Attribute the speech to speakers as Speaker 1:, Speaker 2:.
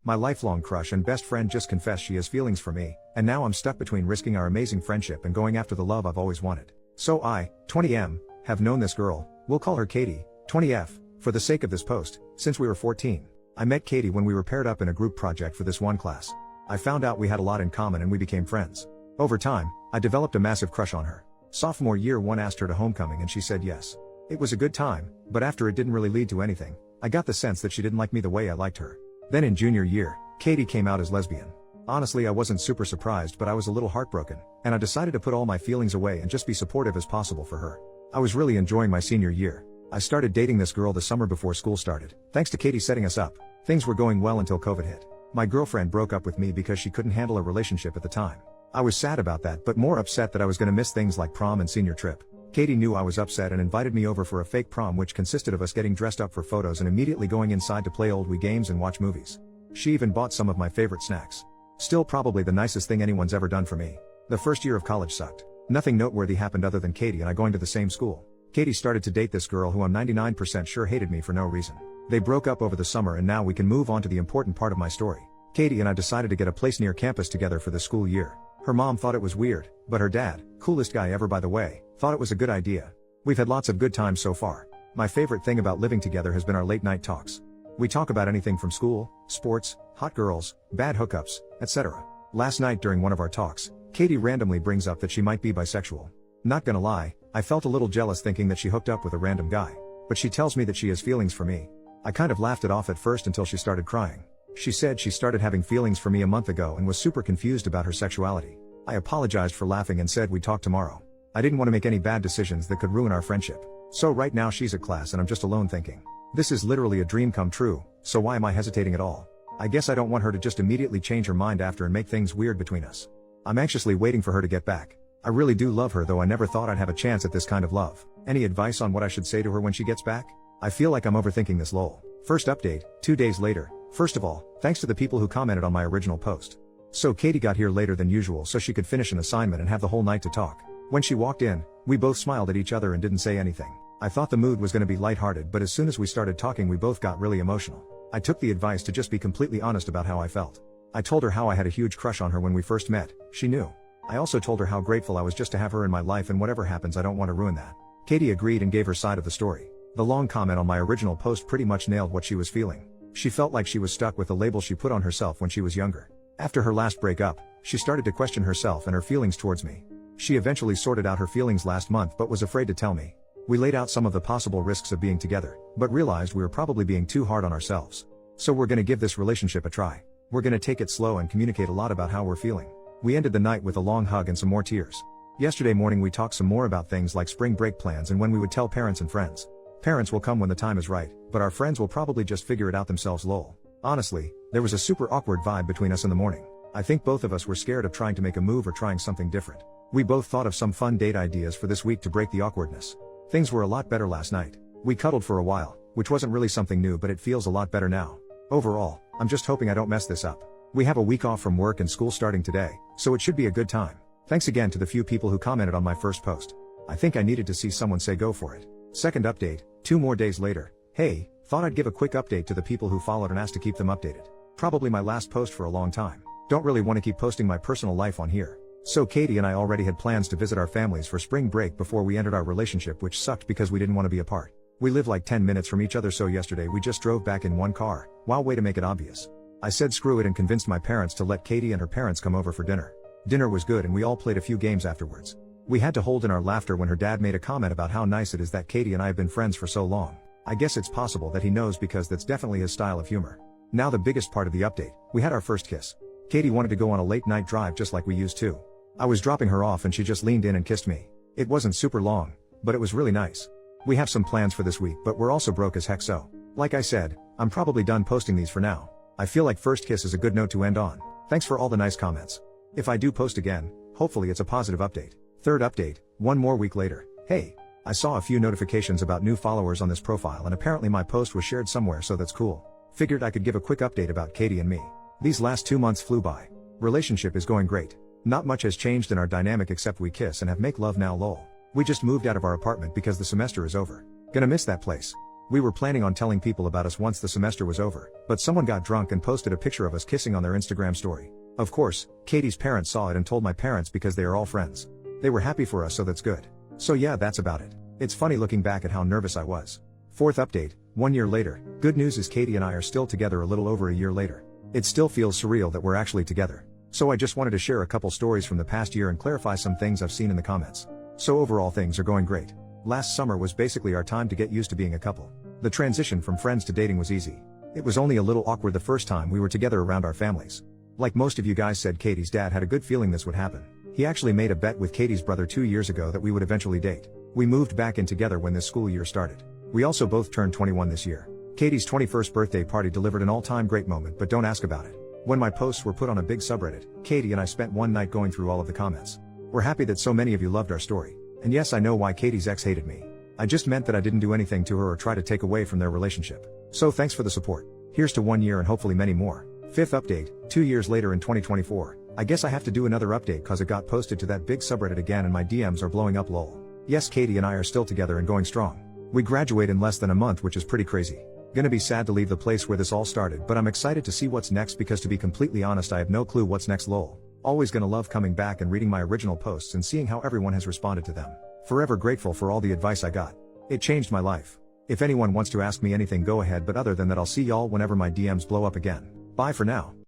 Speaker 1: My lifelong crush and best friend just confessed she has feelings for me, and now I'm stuck between risking our amazing friendship and going after the love I've always wanted. So I, 20M, have known this girl, we'll call her Katie, 20F, for the sake of this post, since we were 14. I met Katie when we were paired up in a group project for this one class. I found out we had a lot in common and we became friends. Over time, I developed a massive crush on her. Sophomore year 1 asked her to homecoming and she said yes. It was a good time, but after it didn't really lead to anything, I got the sense that she didn't like me the way I liked her. Then in junior year, Katie came out as lesbian. Honestly, I wasn't super surprised, but I was a little heartbroken, and I decided to put all my feelings away and just be supportive as possible for her. I was really enjoying my senior year. I started dating this girl the summer before school started, thanks to Katie setting us up. Things were going well until COVID hit. My girlfriend broke up with me because she couldn't handle a relationship at the time. I was sad about that, but more upset that I was gonna miss things like prom and senior trip. Katie knew I was upset and invited me over for a fake prom which consisted of us getting dressed up for photos and immediately going inside to play old Wii games and watch movies. She even bought some of my favorite snacks. Still probably the nicest thing anyone's ever done for me. The first year of college sucked. Nothing noteworthy happened other than Katie and I going to the same school. Katie started to date this girl who I'm 99% sure hated me for no reason. They broke up over the summer and now we can move on to the important part of my story. Katie and I decided to get a place near campus together for the school year. Her mom thought it was weird, but her dad, coolest guy ever by the way, thought it was a good idea. We've had lots of good times so far. My favorite thing about living together has been our late night talks. We talk about anything from school, sports, hot girls, bad hookups, etc. Last night during one of our talks, Katie randomly brings up that she might be bisexual. Not gonna lie, I felt a little jealous thinking that she hooked up with a random guy. But she tells me that she has feelings for me. I kind of laughed it off at first until she started crying. She said she started having feelings for me a month ago and was super confused about her sexuality. I apologized for laughing and said we'd talk tomorrow. I didn't want to make any bad decisions that could ruin our friendship. So right now she's at class and I'm just alone thinking, this is literally a dream come true, so why am I hesitating at all? I guess I don't want her to just immediately change her mind after and make things weird between us. I'm anxiously waiting for her to get back. I really do love her, though I never thought I'd have a chance at this kind of love. Any advice on what I should say to her when she gets back? I feel like I'm overthinking this lol. First update, 2 days later. First of all, thanks to the people who commented on my original post. So Katie got here later than usual so she could finish an assignment and have the whole night to talk. When she walked in, we both smiled at each other and didn't say anything. I thought the mood was gonna be lighthearted, but as soon as we started talking we both got really emotional. I took the advice to just be completely honest about how I felt. I told her how I had a huge crush on her when we first met. She knew. I also told her how grateful I was just to have her in my life, and whatever happens I don't want to ruin that. Katie agreed and gave her side of the story. The long comment on my original post pretty much nailed what she was feeling. She felt like she was stuck with the label she put on herself when she was younger. After her last breakup, she started to question herself and her feelings towards me. She eventually sorted out her feelings last month but was afraid to tell me. We laid out some of the possible risks of being together, but realized we were probably being too hard on ourselves. So we're gonna give this relationship a try. We're gonna take it slow and communicate a lot about how we're feeling. We ended the night with a long hug and some more tears. Yesterday morning we talked some more about things like spring break plans and when we would tell parents and friends. Parents will come when the time is right, but our friends will probably just figure it out themselves lol. Honestly, there was a super awkward vibe between us in the morning. I think both of us were scared of trying to make a move or trying something different. We both thought of some fun date ideas for this week to break the awkwardness. Things were a lot better last night. We cuddled for a while, which wasn't really something new, but it feels a lot better now. Overall, I'm just hoping I don't mess this up. We have a week off from work and school starting today, so it should be a good time. Thanks again to the few people who commented on my first post. I think I needed to see someone say go for it. Second update, 2 more days later. Hey, thought I'd give a quick update to the people who followed and asked to keep them updated. Probably my last post for a long time. Don't really want to keep posting my personal life on here. So Katie and I already had plans to visit our families for spring break before we entered our relationship, which sucked because we didn't want to be apart. We live like 10 minutes from each other, so yesterday we just drove back in one car. Wow, way to make it obvious. I said screw it and convinced my parents to let Katie and her parents come over for dinner. Dinner was good and we all played a few games afterwards. We had to hold in our laughter when her dad made a comment about how nice it is that Katie and I have been friends for so long. I guess it's possible that he knows because that's definitely his style of humor. Now the biggest part of the update, we had our first kiss. Katie wanted to go on a late night drive just like we used to. I was dropping her off and she just leaned in and kissed me. It wasn't super long, but it was really nice. We have some plans for this week, but we're also broke as heck, so like I said, I'm probably done posting these for now. I feel like first kiss is a good note to end on. Thanks for all the nice comments. If I do post again, hopefully it's a positive update. Third update, 1 more week later. Hey, I saw a few notifications about new followers on this profile and apparently my post was shared somewhere, so that's cool. Figured I could give a quick update about Katie and me. These last 2 months flew by. Relationship is going great. Not much has changed in our dynamic except we kiss and have make love now lol. We just moved out of our apartment because the semester is over. Gonna miss that place. We were planning on telling people about us once the semester was over, but someone got drunk and posted a picture of us kissing on their Instagram story. Of course, Katie's parents saw it and told my parents because they are all friends. They were happy for us, so that's good. So yeah, that's about it. It's funny looking back at how nervous I was. Fourth update, 1 year later. Good news is Katie and I are still together a little over a year later. It still feels surreal that we're actually together. So I just wanted to share a couple stories from the past year and clarify some things I've seen in the comments. So overall things are going great. Last summer was basically our time to get used to being a couple. The transition from friends to dating was easy. It was only a little awkward the first time we were together around our families. Like most of you guys said, Katie's dad had a good feeling this would happen. He actually made a bet with Katie's brother 2 years ago that we would eventually date. We moved back in together when this school year started. We also both turned 21 this year. Katie's 21st birthday party delivered an all-time great moment, but don't ask about it. When my posts were put on a big subreddit, Katie and I spent one night going through all of the comments. We're happy that so many of you loved our story. And yes, I know why Katie's ex hated me. I just meant that I didn't do anything to her or try to take away from their relationship. So thanks for the support. Here's to 1 year and hopefully many more. Fifth update, 2 years later in 2024. I guess I have to do another update cause it got posted to that big subreddit again and my DMs are blowing up lol. Yes, Katie and I are still together and going strong. We graduate in less than a month, which is pretty crazy. Gonna be sad to leave the place where this all started, but I'm excited to see what's next because to be completely honest I have no clue what's next lol. Always gonna love coming back and reading my original posts and seeing how everyone has responded to them. Forever grateful for all the advice I got. It changed my life. If anyone wants to ask me anything go ahead, but other than that I'll see y'all whenever my DMs blow up again. Bye for now.